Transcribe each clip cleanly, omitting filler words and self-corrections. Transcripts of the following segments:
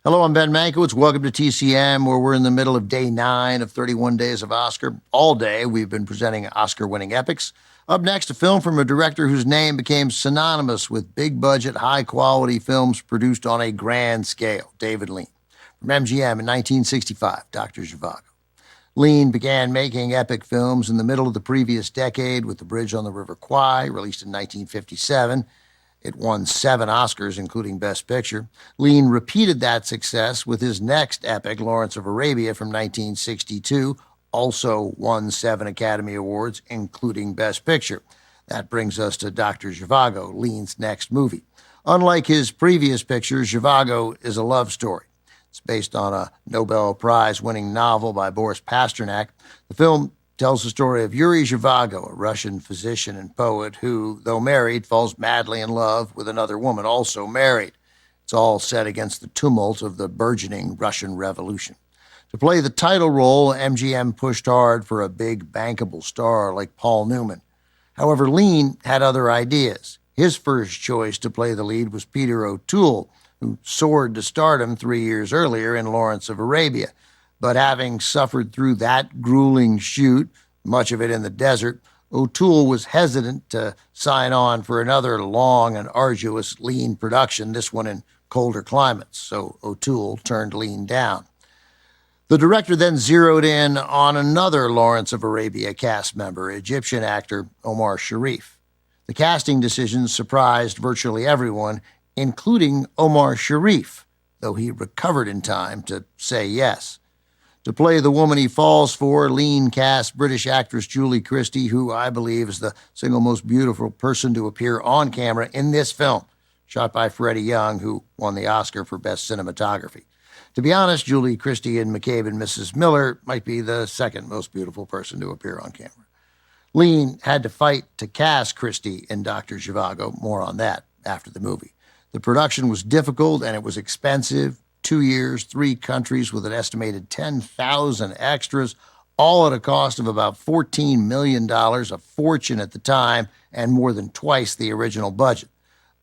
Hello, I'm Ben Mankiewicz. Welcome to TCM, where we're in the middle of day 9 of 31 days of Oscar. All day, we've been presenting Oscar-winning epics. Up next, a film from a director whose name became synonymous with big-budget, high-quality films produced on a grand scale, David Lean. From MGM in 1965, Dr. Zhivago. Lean began making epic films in the middle of the previous decade with The Bridge on the River Kwai, released in 1957. It won 7 Oscars, including Best Picture. Lean repeated that success with his next epic, Lawrence of Arabia, from 1962, also won 7 Academy Awards, including Best Picture. That brings us to Dr. Zhivago, Lean's next movie. Unlike his previous pictures, Zhivago is a love story. It's based on a Nobel Prize-winning novel by Boris Pasternak. The film tells the story of Yuri Zhivago, a Russian physician and poet who, though married, falls madly in love with another woman, also married. It's all set against the tumult of the burgeoning Russian Revolution. To play the title role, MGM pushed hard for a big, bankable star like Paul Newman. However, Lean had other ideas. His first choice to play the lead was Peter O'Toole, who soared to stardom 3 years earlier in Lawrence of Arabia. But having suffered through that grueling shoot, much of it in the desert, O'Toole was hesitant to sign on for another long and arduous Lean production, this one in colder climates, so O'Toole turned Lean down. The director then zeroed in on another Lawrence of Arabia cast member, Egyptian actor Omar Sharif. The casting decisions surprised virtually everyone, including Omar Sharif, though he recovered in time to say yes. To play the woman he falls for, Lean cast British actress Julie Christie, who I believe is the single most beautiful person to appear on camera in this film, shot by Freddie Young, who won the Oscar for Best Cinematography. To be honest, Julie Christie in McCabe and Mrs. Miller might be the second most beautiful person to appear on camera. Lean had to fight to cast Christie in Dr. Zhivago. More on that after the movie. The production was difficult and it was expensive. 2 years, 3 countries with an estimated 10,000 extras, all at a cost of about $14 million, a fortune at the time, and more than twice the original budget.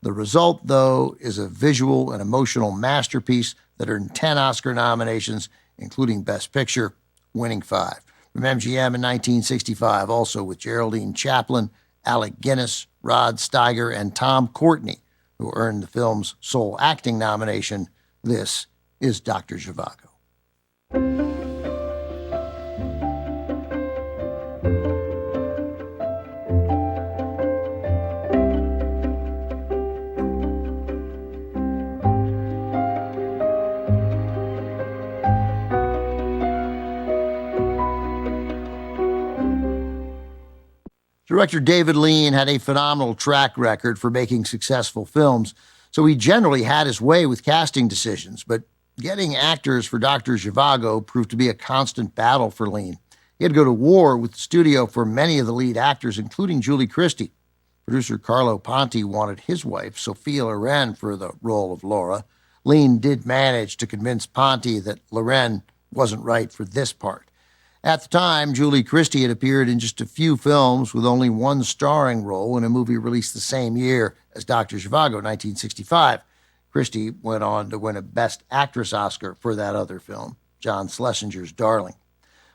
The result, though, is a visual and emotional masterpiece that earned 10 Oscar nominations, including Best Picture, winning 5. From MGM in 1965, also with Geraldine Chaplin, Alec Guinness, Rod Steiger, and Tom Courtenay, who earned the film's sole acting nomination. This is Dr. Zhivago. Director David Lean had a phenomenal track record for making successful films, so he generally had his way with casting decisions, but getting actors for Dr. Zhivago proved to be a constant battle for Lean. He had to go to war with the studio for many of the lead actors, including Julie Christie. Producer Carlo Ponti wanted his wife, Sophia Loren, for the role of Laura. Lean did manage to convince Ponti that Loren wasn't right for this part. At the time, Julie Christie had appeared in just a few films with only one starring role in a movie released the same year as Dr. Zhivago, 1965. Christie went on to win a Best Actress Oscar for that other film, John Schlesinger's Darling.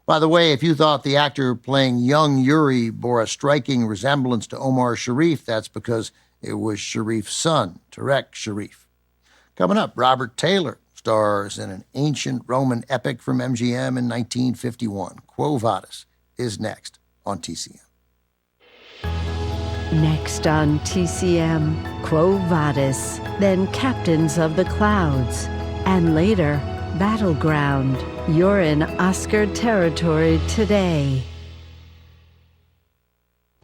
By the way, if you thought the actor playing young Yuri bore a striking resemblance to Omar Sharif, that's because it was Sharif's son, Tarek Sharif. Coming up, Robert Taylor stars in an ancient Roman epic from MGM in 1951. Quo Vadis is next on TCM. Next on TCM, Quo Vadis, then Captains of the Clouds, and later, Battleground. You're in Oscar territory today.